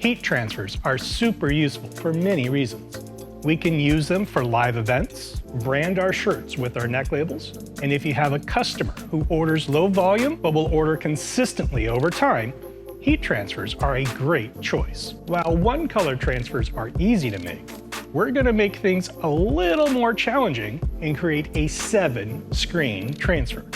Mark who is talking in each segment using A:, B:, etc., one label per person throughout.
A: Heat transfers are super useful for many reasons. We can use them for live events, brand our shirts with our neck labels, and if you have a customer who orders low volume but will order consistently over time, heat transfers are a great choice. While one-color transfers are easy to make, we're going to make things a little more challenging and create a 7-screen transfer.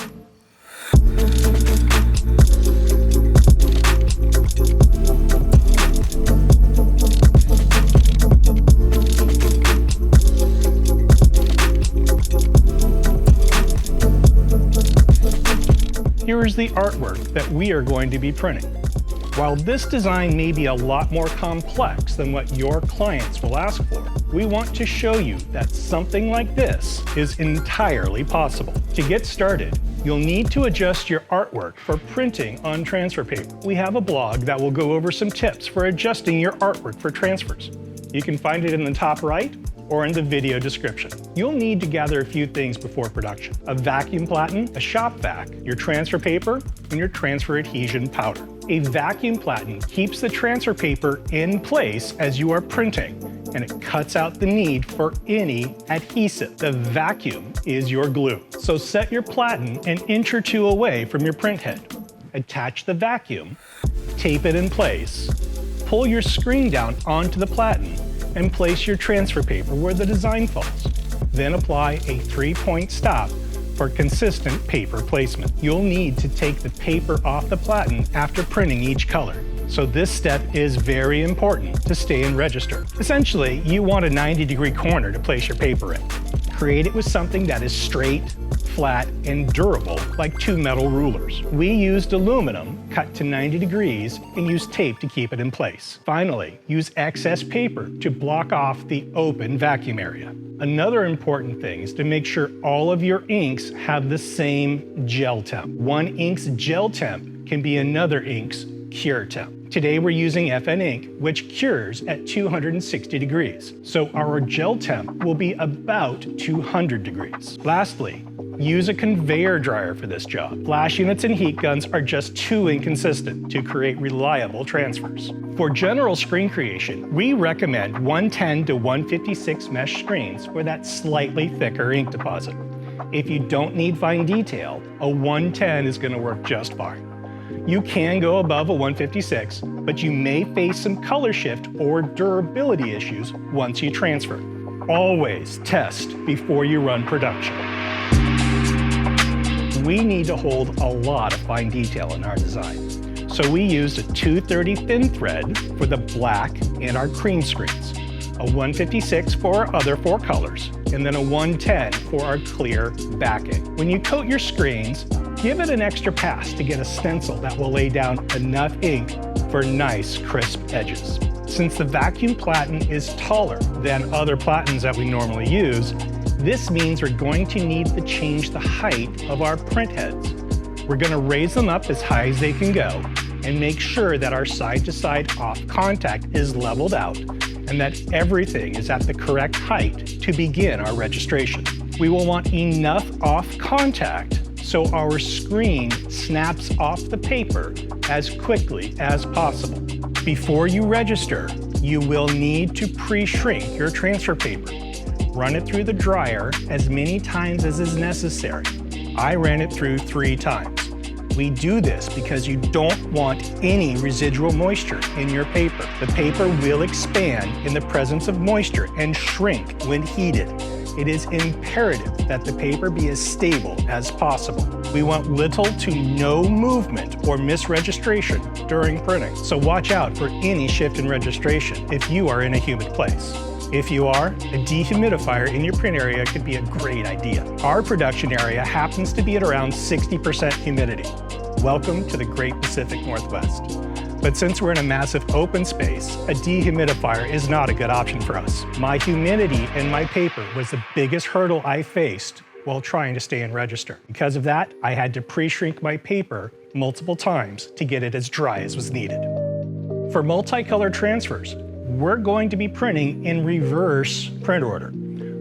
A: Here is the artwork that we are going to be printing. While this design may be a lot more complex than what your clients will ask for, we want to show you that something like this is entirely possible. To get started, you'll need to adjust your artwork for printing on transfer paper. We have a blog that will go over some tips for adjusting your artwork for transfers. You can find it in the top right or in the video description. You'll need to gather a few things before production: a vacuum platen, a shop vac, your transfer paper, and your transfer adhesion powder. A vacuum platen keeps the transfer paper in place as you are printing, and it cuts out the need for any adhesive. The vacuum is your glue. So set your platen an inch or two away from your print head. Attach the vacuum, tape it in place, pull your screen down onto the platen, and place your transfer paper where the design falls. Then apply a 3-point stop for consistent paper placement. You'll need to take the paper off the platen after printing each color. So this step is very important to stay in register. Essentially, you want a 90-degree corner to place your paper in. Create it with something that is straight, flat, and durable, like 2 metal rulers. We used aluminum cut to 90 degrees and used tape to keep it in place. Finally, use excess paper to block off the open vacuum area. Another important thing is to make sure all of your inks have the same gel temp. One ink's gel temp can be another ink's cure temp. Today we're using FN ink, which cures at 260 degrees. So our gel temp will be about 200 degrees. Lastly, use a conveyor dryer for this job. Flash units and heat guns are just too inconsistent to create reliable transfers. For general screen creation, we recommend 110 to 156 mesh screens for that slightly thicker ink deposit. If you don't need fine detail, a 110 is going to work just fine. You can go above a 156, but you may face some color shift or durability issues once you transfer. Always test before you run production. We need to hold a lot of fine detail in our design. So we used a 230 thin thread for the black and our cream screens, a 156 for our other 4 colors, and then a 110 for our clear backing. When you coat your screens, give it an extra pass to get a stencil that will lay down enough ink for nice, crisp edges. Since the vacuum platen is taller than other platens that we normally use, this means we're going to need to change the height of our print heads. We're going to raise them up as high as they can go and make sure that our side-to-side off contact is leveled out and that everything is at the correct height to begin our registration. We will want enough off contact so our screen snaps off the paper as quickly as possible. Before you register, you will need to pre-shrink your transfer paper. Run it through the dryer as many times as is necessary. I ran it through 3 times. We do this because you don't want any residual moisture in your paper. The paper will expand in the presence of moisture and shrink when heated. It is imperative that the paper be as stable as possible. We want little to no movement or misregistration during printing, so watch out for any shift in registration if you are in a humid place. If you are, a dehumidifier in your print area could be a great idea. Our production area happens to be at around 60% humidity. Welcome to the Great Pacific Northwest. But since we're in a massive open space, a dehumidifier is not a good option for us. My humidity in my paper was the biggest hurdle I faced while trying to stay in register. Because of that, I had to pre-shrink my paper multiple times to get it as dry as was needed. For multicolor transfers, we're going to be printing in reverse print order.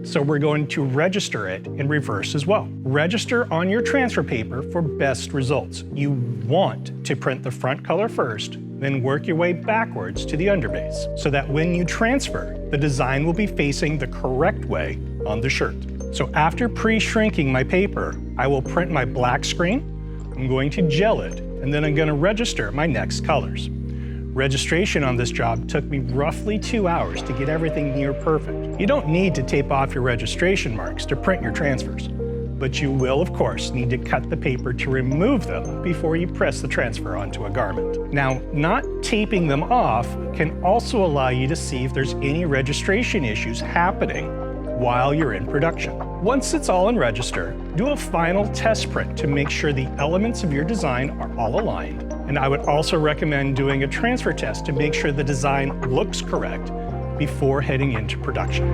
A: so we're going to register it in reverse as well. Register on your transfer paper for best results. You want to print the front color first, then work your way backwards to the underbase, so that when you transfer, the design will be facing the correct way on the shirt. So after pre-shrinking my paper, I will print my black screen, I'm going to gel it, and then I'm going to register my next colors. Registration on this job took me roughly 2 hours to get everything near perfect. You don't need to tape off your registration marks to print your transfers, but you will, of course, need to cut the paper to remove them before you press the transfer onto a garment. Now, not taping them off can also allow you to see if there's any registration issues happening while you're in production. Once it's all in register, do a final test print to make sure the elements of your design are all aligned. And I would also recommend doing a transfer test to make sure the design looks correct before heading into production.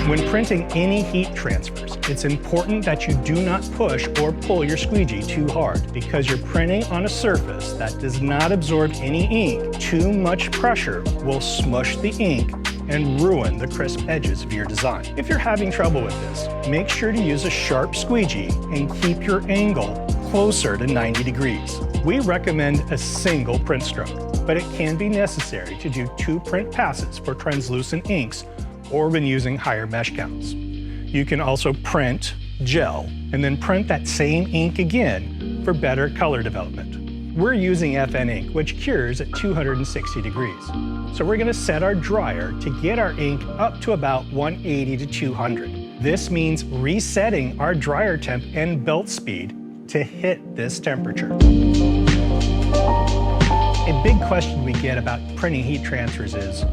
A: When printing any heat transfers, it's important that you do not push or pull your squeegee too hard, because you're printing on a surface that does not absorb any ink. Too much pressure will smush the ink and ruin the crisp edges of your design. If you're having trouble with this, make sure to use a sharp squeegee and keep your angle closer to 90 degrees. We recommend a single print stroke, but it can be necessary to do 2 print passes for translucent inks or when using higher mesh counts. You can also print, gel, and then print that same ink again for better color development. We're using FN ink, which cures at 260 degrees. So we're going to set our dryer to get our ink up to about 180 to 200. This means resetting our dryer temp and belt speed to hit this temperature. A big question we get about printing heat transfers is,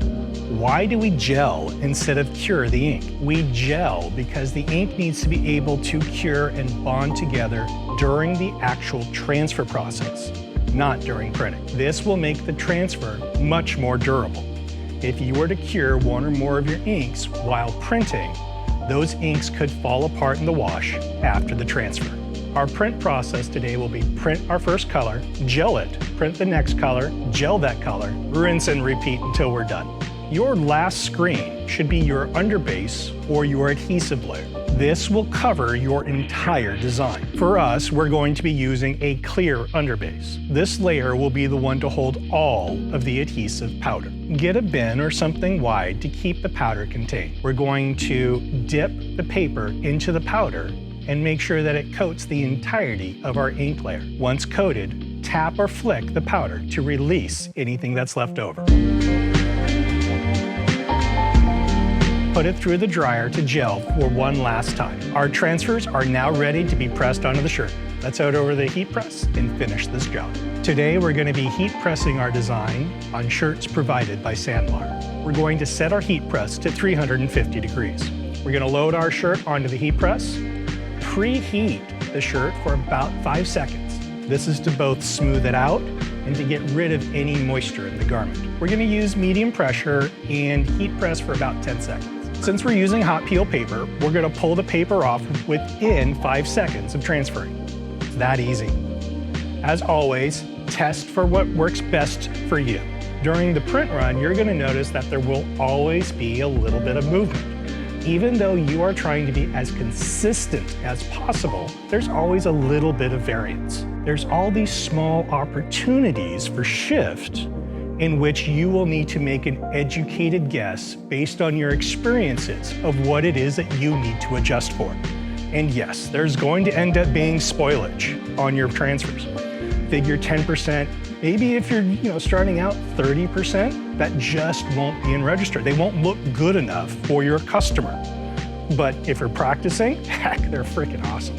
A: why do we gel instead of cure the ink? We gel because the ink needs to be able to cure and bond together during the actual transfer process, not during printing. This will make the transfer much more durable. If you were to cure one or more of your inks while printing, those inks could fall apart in the wash after the transfer. Our print process today will be print our first color, gel it, print the next color, gel that color, rinse and repeat until we're done. Your last screen should be your underbase or your adhesive layer. This will cover your entire design. For us, we're going to be using a clear underbase. This layer will be the one to hold all of the adhesive powder. Get a bin or something wide to keep the powder contained. We're going to dip the paper into the powder and make sure that it coats the entirety of our ink layer. Once coated, tap or flick the powder to release anything that's left over. Put it through the dryer to gel for one last time. Our transfers are now ready to be pressed onto the shirt. Let's head over to the heat press and finish this job. Today we're going to be heat pressing our design on shirts provided by Sandlar. We're going to set our heat press to 350 degrees. We're going to load our shirt onto the heat press, preheat the shirt for about 5 seconds. This is to both smooth it out and to get rid of any moisture in the garment. We're going to use medium pressure and heat press for about 10 seconds. Since we're using hot peel paper, we're going to pull the paper off within 5 seconds of transferring. It's that easy. As always, test for what works best for you. During the print run, you're going to notice that there will always be a little bit of movement. Even though you are trying to be as consistent as possible, there's always a little bit of variance. There's all these small opportunities for shift in which you will need to make an educated guess based on your experiences of what it is that you need to adjust for. And yes, there's going to end up being spoilage on your transfers. Figure 10%, maybe if you're starting out 30%, that just won't be in register. They won't look good enough for your customer. But if you're practicing, heck, they're freaking awesome.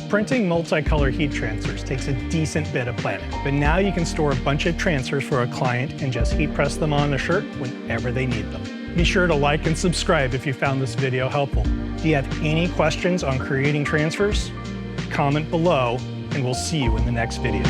A: Printing multicolor heat transfers takes a decent bit of planning, but now you can store a bunch of transfers for a client and just heat press them on the shirt whenever they need them. Be sure to like and subscribe if you found this video helpful. Do you have any questions on creating transfers? Comment below, and we'll see you in the next video.